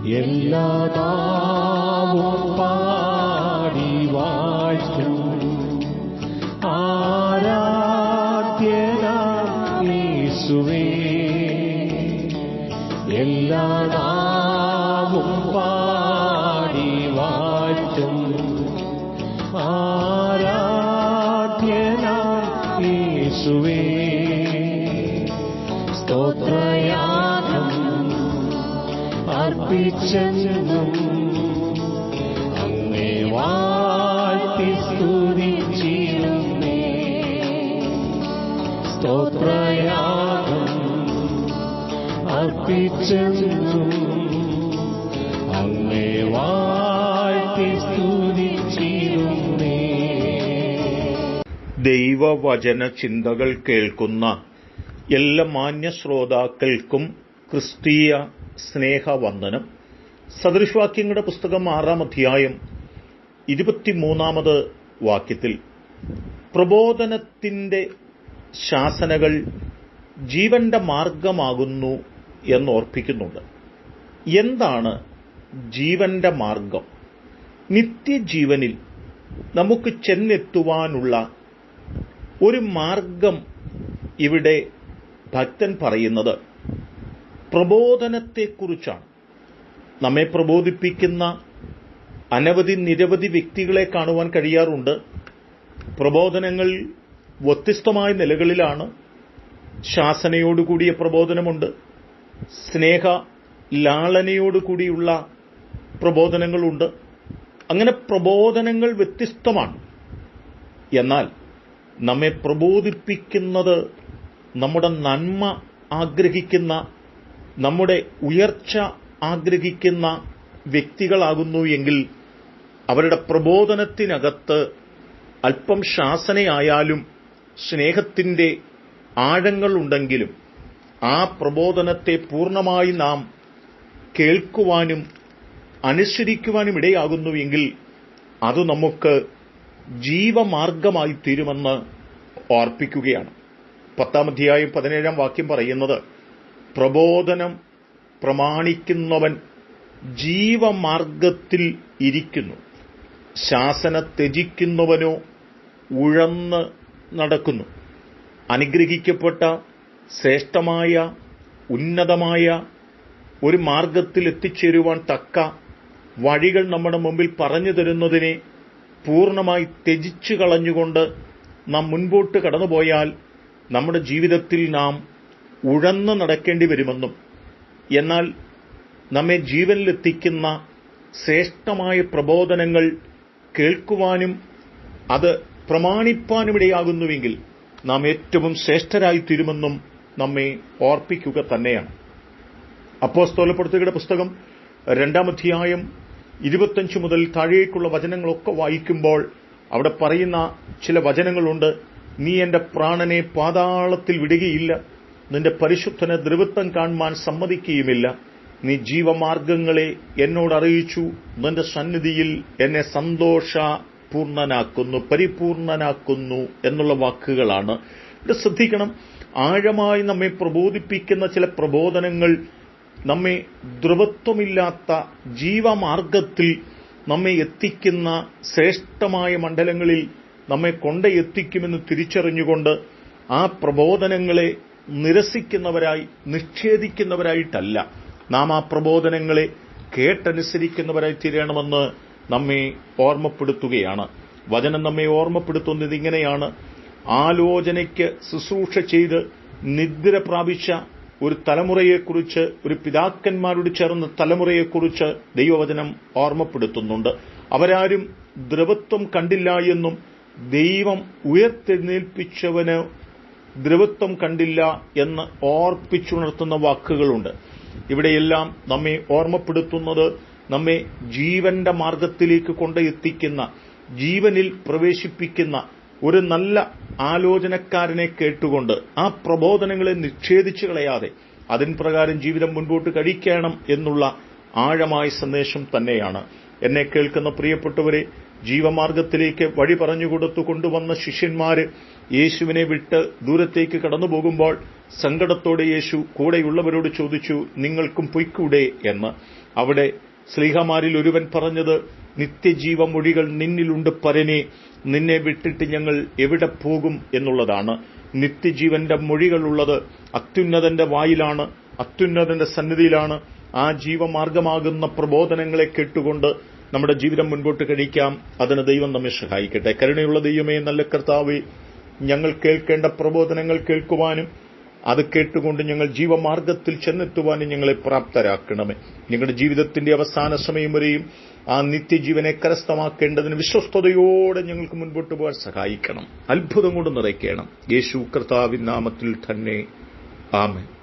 എല്ലാ നാവും പാടി വാഴ്ത്തും ആരാധ്യനാം യേശുവേ. എല്ലാ നാവും പാടി വാഴ്ത്തും ആരാധ്യനാം യേശുവേ. സ്തോത്രയാഗം അർപ്പിച്ചെന്നും അങ്ങേ വാഴ്ത്തി സ്തുതിച്ചിരുന്നേ. സ്തോത്രയാഗം അർപ്പിച്ചെന്നും അങ്ങേ വാഴ്ത്തി സ്തുതിച്ചിരുന്നേ. ദൈവവചന ചിന്തകൾ കേൾക്കുന്ന എല്ലാ മാന്യ ശ്രോതാക്കൾക്കും ക്രിസ്തീയ സ്നേഹവന്ദനം. സദൃശവാക്യങ്ങളുടെ പുസ്തകം 6-ാം അധ്യായം 23-ാമത് വാക്യത്തിൽ പ്രബോധനത്തിന്റെ ശാസനകൾ ജീവന്റെ മാർഗമാകുന്നു എന്നോർപ്പിക്കുന്നുണ്ട്. എന്താണ് ജീവന്റെ മാർഗം? നിത്യജീവനിൽ നമുക്ക് ചെന്നെത്തുവാനുള്ള ഒരു മാർഗം ഇവിടെ ഭക്തൻ പറയുന്നത് പ്രബോധനത്തെക്കുറിച്ചാണ്. നമ്മെ പ്രബോധിപ്പിക്കുന്ന നിരവധി വ്യക്തികളെ കാണുവാൻ കഴിയാറുണ്ട്. പ്രബോധനങ്ങൾ വ്യത്യസ്തമായ നിലകളിലാണ്. ശാസനയോടുകൂടിയ പ്രബോധനമുണ്ട്, സ്നേഹ ലാളനയോടുകൂടിയുള്ള പ്രബോധനങ്ങളുണ്ട്. അങ്ങനെ പ്രബോധനങ്ങൾ വ്യത്യസ്തമാണ്. എന്നാൽ നമ്മെ പ്രബോധിപ്പിക്കുന്നത് നമ്മുടെ നന്മ ആഗ്രഹിക്കുന്ന, നമ്മുടെ ഉയർച്ച ആഗ്രഹിക്കുന്ന വ്യക്തികളാകുന്നു എങ്കിൽ അവരുടെ പ്രബോധനത്തിനകത്ത് അല്പം ശാസനയായാലും സ്നേഹത്തിന്റെ ആഴങ്ങളുണ്ടെങ്കിലും ആ പ്രബോധനത്തെ പൂർണ്ണമായി നാം കേൾക്കുവാനും അനുസരിക്കുവാനും ഇടയാകുന്നു എങ്കിൽ അത് നമുക്ക് ജീവമാർഗമായി തീരുമെന്ന് ഓർപ്പിക്കുകയാണ്. 10-ാം അധ്യായം 17-ാം വാക്യം പറയുന്നത്, പ്രബോധനം പ്രമാണിക്കുന്നവൻ ജീവമാർഗത്തിൽ ഇരിക്കുന്നു, ശാസന ത്യജിക്കുന്നവനോ ഉഴന്ന് നടക്കുന്നു. അനുഗ്രഹിക്കപ്പെട്ട ശ്രേഷ്ഠമായ ഉന്നതമായ ഒരു മാർഗത്തിൽ എത്തിച്ചേരുവാൻ തക്ക വഴികൾ നമ്മുടെ മുമ്പിൽ പറഞ്ഞു തരുന്നതിനെ പൂർണ്ണമായി ത്യജിച്ചു കളഞ്ഞുകൊണ്ട് നാം മുൻപോട്ട് കടന്നുപോയാൽ നമ്മുടെ ജീവിതത്തിൽ നാം ഉഴന്ന് നടക്കേണ്ടി വരുമെന്നും, എന്നാൽ നമ്മെ ജീവനിലെത്തിക്കുന്ന ശ്രേഷ്ഠമായ പ്രബോധനങ്ങൾ കേൾക്കുവാനും അത് പ്രമാണിപ്പാനുമിടയാകുന്നുവെങ്കിൽ നാം ഏറ്റവും ശ്രേഷ്ഠരായി തീരുമെന്നും നമ്മെ ഓർപ്പിക്കുക തന്നെയാണ്. അപ്പോസ്തലപ്രവൃത്തികളുടെ പുസ്തകം 2-ാം അധ്യായം 25 മുതൽ താഴേക്കുള്ള വചനങ്ങളൊക്കെ വായിക്കുമ്പോൾ അവിടെ പറയുന്ന ചില വചനങ്ങളുണ്ട്. നീ എന്റെ പ്രാണനെ പാതാളത്തിൽ വിടുകയില്ല, നിന്റെ പരിശുദ്ധനെ ദ്രവത്വം കാണുവാൻ സമ്മതിക്കുകയുമില്ല. നീ ജീവമാർഗങ്ങളെ എന്നോട് അറിയിച്ചു, നിന്റെ സന്നിധിയിൽ എന്നെ സന്തോഷപൂർണനാക്കുന്നു, പരിപൂർണനാക്കുന്നു എന്നുള്ള വാക്കുകളാണ്. ഇത് ശ്രദ്ധിക്കണം. ആഴമായി നമ്മെ പ്രബോധിപ്പിക്കുന്ന ചില പ്രബോധനങ്ങൾ നമ്മെ ദ്രവത്വമില്ലാത്ത ജീവമാർഗത്തിൽ നമ്മെ എത്തിക്കുന്ന ശ്രേഷ്ഠമായ മണ്ഡലങ്ങളിൽ നമ്മെ കൊണ്ടെത്തിക്കുമെന്ന് തിരിച്ചറിഞ്ഞുകൊണ്ട് ആ പ്രബോധനങ്ങളെ നിരസിക്കുന്നവരായി, നിഷേധിക്കുന്നവരായിട്ടല്ല, നാം ആ പ്രബോധനങ്ങളെ കേട്ടനുസരിക്കുന്നവരായി തീരണമെന്ന് നമ്മെ ഓർമ്മപ്പെടുത്തുകയാണ്. വചനം നമ്മെ ഓർമ്മപ്പെടുത്തുന്നത് ഇങ്ങനെയാണ്. ആലോചനയ്ക്ക് ശുശ്രൂഷ ചെയ്ത് നിദ്ര പ്രാപിച്ച ഒരു തലമുറയെക്കുറിച്ച്, ഒരു പിതാക്കന്മാരോട് ചേർന്ന തലമുറയെക്കുറിച്ച് ദൈവവചനം ഓർമ്മപ്പെടുത്തുന്നുണ്ട്. അവരാരും ദ്രവത്വം കണ്ടില്ല എന്നും ദൈവം ഉയർത്തെഴുന്നേൽപ്പിച്ചവന് ദ്രവത്വം കണ്ടില്ല എന്ന് ഓർപ്പിച്ചുണർത്തുന്ന വാക്കുകളുണ്ട്. ഇവിടെയെല്ലാം നമ്മെ ഓർമ്മപ്പെടുത്തുന്നത് നമ്മെ ജീവന്റെ മാർഗത്തിലേക്ക് കൊണ്ടെത്തിക്കുന്ന, ജീവനിൽ പ്രവേശിപ്പിക്കുന്ന ഒരു നല്ല ആലോചനക്കാരനെ കേട്ടുകൊണ്ട് ആ പ്രബോധനങ്ങളെ നിഷേധിച്ചു കളയാതെ അതിൻ പ്രകാരം ജീവിതം മുൻപോട്ട് കഴിക്കണം എന്നുള്ള ആഴമായ സന്ദേശം തന്നെയാണ്. എന്നെ കേൾക്കുന്ന പ്രിയപ്പെട്ടവരെ, ജീവമാർഗത്തിലേക്ക് വഴി പറഞ്ഞുകൊടുത്തു കൊണ്ടുവന്ന ശിഷ്യന്മാര് യേശുവിനെ വിട്ട് ദൂരത്തേക്ക് കടന്നുപോകുമ്പോൾ സങ്കടത്തോടെ യേശു കൂടെയുള്ളവരോട് ചോദിച്ചു, നിങ്ങൾക്കും പൊയ്ക്കൂടെ എന്ന്. അവിടെ സ്ലീഹമാരിൽ ഒരുവൻ പറഞ്ഞത്, നിത്യജീവമൊഴികൾ നിന്നിലുണ്ട് പരനെ, നിന്നെ വിട്ടിട്ട് ഞങ്ങൾ എവിടെ പോകും എന്നുള്ളതാണ്. നിത്യജീവന്റെ മൊഴികളുള്ളത് അത്യുന്നതന്റെ വായിലാണ്, അത്യുന്നതന്റെ സന്നിധിയിലാണ്. ആ ജീവമാർഗമാകുന്ന പ്രബോധനങ്ങളെ കേട്ടുകൊണ്ട് നമ്മുടെ ജീവിതം മുൻപോട്ട് കഴിക്കാം. അതിന് ദൈവം നമ്മെ സഹായിക്കട്ടെ. കരുണയുള്ള ദൈവമേ, നല്ല കർത്താവേ, ഞങ്ങൾ കേൾക്കേണ്ട പ്രബോധനങ്ങൾ കേൾക്കുവാനും അത് കേട്ടുകൊണ്ട് ഞങ്ങൾ ജീവമാർഗത്തിൽ ചെന്നെത്തുവാനും ഞങ്ങളെ പ്രാപ്തരാക്കണമേ. ഞങ്ങളുടെ ജീവിതത്തിന്റെ അവസാന സമയം വരെയും ആ നിത്യജീവനെ കരസ്ഥമാക്കേണ്ടതിന് വിശ്വസ്തയോടെ ഞങ്ങൾക്ക് മുൻപോട്ട് പോകാൻ സഹായിക്കണം. അത്ഭുതം കൊണ്ട് നിറയ്ക്കണം. യേശു കർത്താവിൻ നാമത്തിൽ തന്നെ. ആമേൻ.